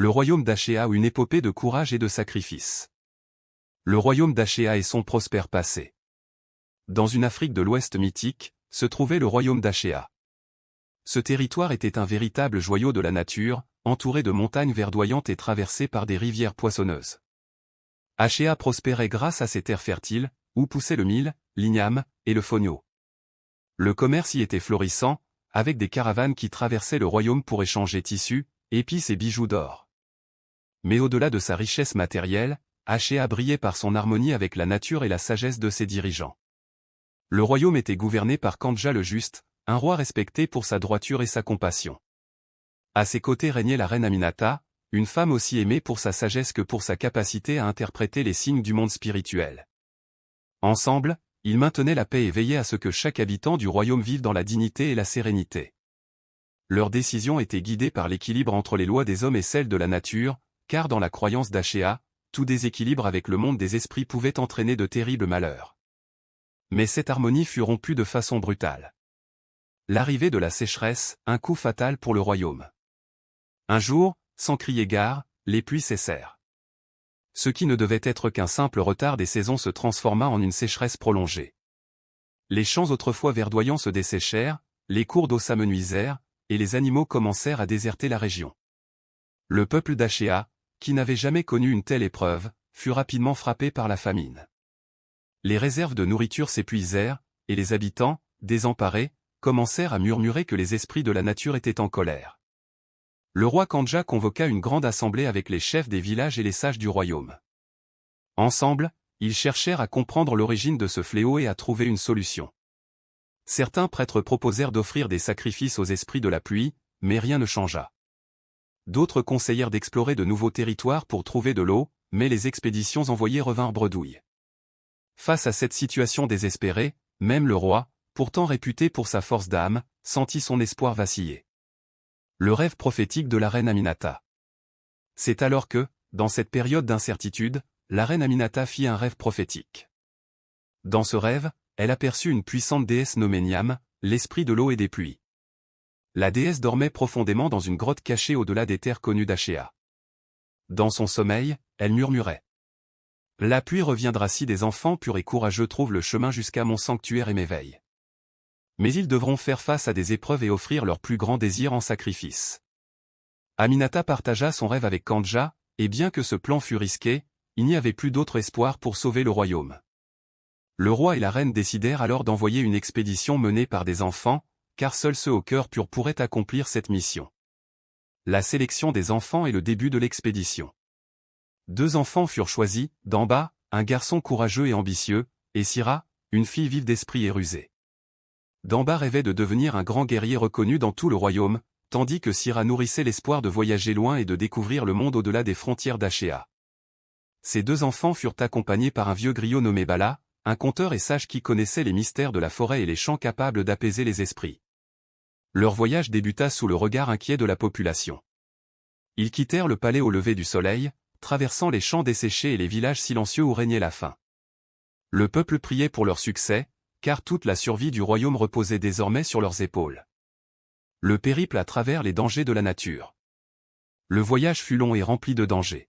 Le royaume d'Achéa, une épopée de courage et de sacrifice. Le royaume d'Achéa et son prospère passé. Dans une Afrique de l'Ouest mythique, se trouvait le royaume d'Achéa. Ce territoire était un véritable joyau de la nature, entouré de montagnes verdoyantes et traversé par des rivières poissonneuses. Achéa prospérait grâce à ses terres fertiles, où poussaient le mil, l'igname et le fonio. Le commerce y était florissant, avec des caravanes qui traversaient le royaume pour échanger tissus, épices et bijoux d'or. Mais au-delà de sa richesse matérielle, Achéa brillait par son harmonie avec la nature et la sagesse de ses dirigeants. Le royaume était gouverné par Kandja le Juste, un roi respecté pour sa droiture et sa compassion. À ses côtés régnait la reine Aminata, une femme aussi aimée pour sa sagesse que pour sa capacité à interpréter les signes du monde spirituel. Ensemble, ils maintenaient la paix et veillaient à ce que chaque habitant du royaume vive dans la dignité et la sérénité. Leurs décisions étaient guidées par l'équilibre entre les lois des hommes et celles de la nature, car dans la croyance d'Achéa, tout déséquilibre avec le monde des esprits pouvait entraîner de terribles malheurs. Mais cette harmonie fut rompue de façon brutale. L'arrivée de la sécheresse, un coup fatal pour le royaume. Un jour, sans crier gare, les pluies cessèrent. Ce qui ne devait être qu'un simple retard des saisons se transforma en une sécheresse prolongée. Les champs autrefois verdoyants se desséchèrent, les cours d'eau s'amenuisèrent, et les animaux commencèrent à déserter la région. Le peuple d'Achéa, qui n'avait jamais connu une telle épreuve, fut rapidement frappé par la famine. Les réserves de nourriture s'épuisèrent, et les habitants, désemparés, commencèrent à murmurer que les esprits de la nature étaient en colère. Le roi Kandja convoqua une grande assemblée avec les chefs des villages et les sages du royaume. Ensemble, ils cherchèrent à comprendre l'origine de ce fléau et à trouver une solution. Certains prêtres proposèrent d'offrir des sacrifices aux esprits de la pluie, mais rien ne changea. D'autres conseillèrent d'explorer de nouveaux territoires pour trouver de l'eau, mais les expéditions envoyées revinrent bredouilles. Face à cette situation désespérée, même le roi, pourtant réputé pour sa force d'âme, sentit son espoir vaciller. Le rêve prophétique de la reine Aminata. C'est alors que, dans cette période d'incertitude, la reine Aminata fit un rêve prophétique. Dans ce rêve, elle aperçut une puissante déesse nommée Niam, l'esprit de l'eau et des pluies. La déesse dormait profondément dans une grotte cachée au-delà des terres connues d'Achéa. Dans son sommeil, elle murmurait. La pluie reviendra si des enfants purs et courageux trouvent le chemin jusqu'à mon sanctuaire et m'éveillent. Mais ils devront faire face à des épreuves et offrir leurs plus grands désirs en sacrifice. Aminata partagea son rêve avec Kandja, et bien que ce plan fût risqué, il n'y avait plus d'autre espoir pour sauver le royaume. Le roi et la reine décidèrent alors d'envoyer une expédition menée par des enfants, car seuls ceux au cœur pur pourraient accomplir cette mission. La sélection des enfants est le début de l'expédition. 2 enfants furent choisis, Damba, un garçon courageux et ambitieux, et Sira, une fille vive d'esprit et rusée. Damba rêvait de devenir un grand guerrier reconnu dans tout le royaume, tandis que Sira nourrissait l'espoir de voyager loin et de découvrir le monde au-delà des frontières d'Achéa. Ces 2 enfants furent accompagnés par un vieux griot nommé Bala, un conteur et sage qui connaissait les mystères de la forêt et les champs capables d'apaiser les esprits. Leur voyage débuta sous le regard inquiet de la population. Ils quittèrent le palais au lever du soleil, traversant les champs desséchés et les villages silencieux où régnait la faim. Le peuple priait pour leur succès, car toute la survie du royaume reposait désormais sur leurs épaules. Le périple à travers les dangers de la nature. Le voyage fut long et rempli de dangers.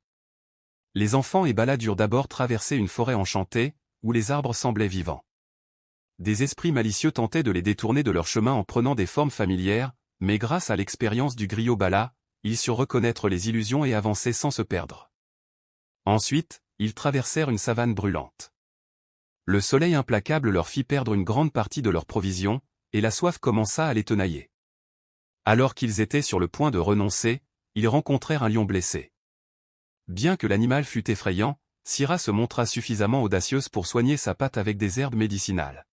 Les enfants et Bala durent d'abord traverser une forêt enchantée, où les arbres semblaient vivants. Des esprits malicieux tentaient de les détourner de leur chemin en prenant des formes familières, mais grâce à l'expérience du griot Bala, ils surent reconnaître les illusions et avancer sans se perdre. Ensuite, ils traversèrent une savane brûlante. Le soleil implacable leur fit perdre une grande partie de leurs provisions, et la soif commença à les tenailler. Alors qu'ils étaient sur le point de renoncer, ils rencontrèrent un lion blessé. Bien que l'animal fût effrayant, Sira se montra suffisamment audacieuse pour soigner sa patte avec des herbes médicinales.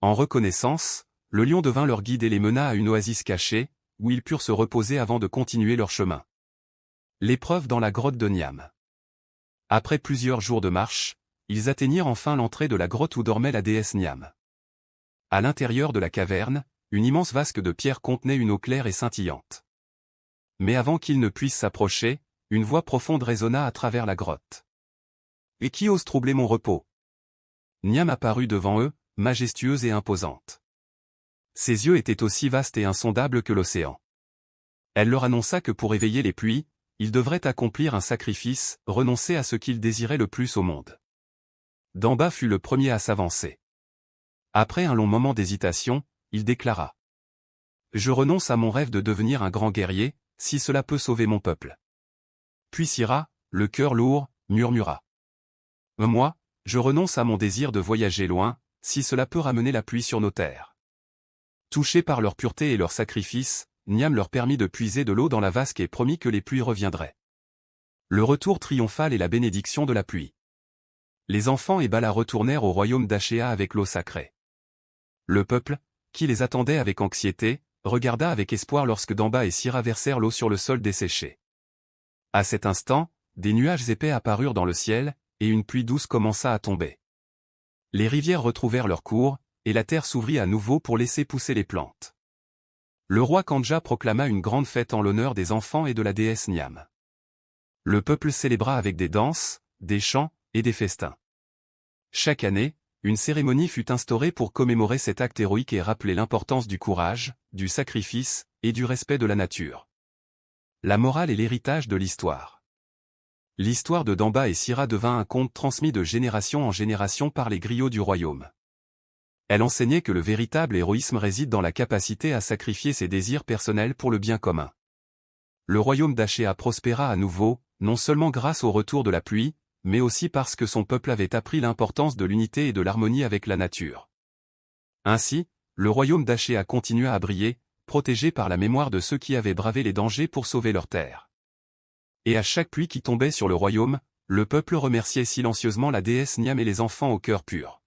En reconnaissance, le lion devint leur guide et les mena à une oasis cachée, où ils purent se reposer avant de continuer leur chemin. L'épreuve dans la grotte de Niam. Après plusieurs jours de marche, ils atteignirent enfin l'entrée de la grotte où dormait la déesse Niam. À l'intérieur de la caverne, une immense vasque de pierre contenait une eau claire et scintillante. Mais avant qu'ils ne puissent s'approcher, une voix profonde résonna à travers la grotte. « Et qui ose troubler mon repos ?» Niam apparut devant eux, majestueuse et imposante. Ses yeux étaient aussi vastes et insondables que l'océan. Elle leur annonça que pour éveiller les pluies, il devrait accomplir un sacrifice, renoncer à ce qu'il désirait le plus au monde. Damba fut le premier à s'avancer. Après un long moment d'hésitation, il déclara: « Je renonce à mon rêve de devenir un grand guerrier, si cela peut sauver mon peuple. » Puis Sira, le cœur lourd, murmura: « Moi, je renonce à mon désir de voyager loin, si cela peut ramener la pluie sur nos terres. » Touchés par leur pureté et leur sacrifice, Niam leur permit de puiser de l'eau dans la vasque et promit que les pluies reviendraient. Le retour triomphal et la bénédiction de la pluie. Les enfants et Bala retournèrent au royaume d'Achéa avec l'eau sacrée. Le peuple, qui les attendait avec anxiété, regarda avec espoir lorsque Damba et Sira versèrent l'eau sur le sol desséché. À cet instant, des nuages épais apparurent dans le ciel, et une pluie douce commença à tomber. Les rivières retrouvèrent leur cours, et la terre s'ouvrit à nouveau pour laisser pousser les plantes. Le roi Kandja proclama une grande fête en l'honneur des enfants et de la déesse Niam. Le peuple célébra avec des danses, des chants, et des festins. Chaque année, une cérémonie fut instaurée pour commémorer cet acte héroïque et rappeler l'importance du courage, du sacrifice, et du respect de la nature. La morale et l'héritage de l'histoire. L'histoire de Damba et Sira devint un conte transmis de génération en génération par les griots du royaume. Elle enseignait que le véritable héroïsme réside dans la capacité à sacrifier ses désirs personnels pour le bien commun. Le royaume d'Achéa prospéra à nouveau, non seulement grâce au retour de la pluie, mais aussi parce que son peuple avait appris l'importance de l'unité et de l'harmonie avec la nature. Ainsi, le royaume d'Achéa continua à briller, protégé par la mémoire de ceux qui avaient bravé les dangers pour sauver leur terre. Et à chaque pluie qui tombait sur le royaume, le peuple remerciait silencieusement la déesse Niam et les enfants au cœur pur.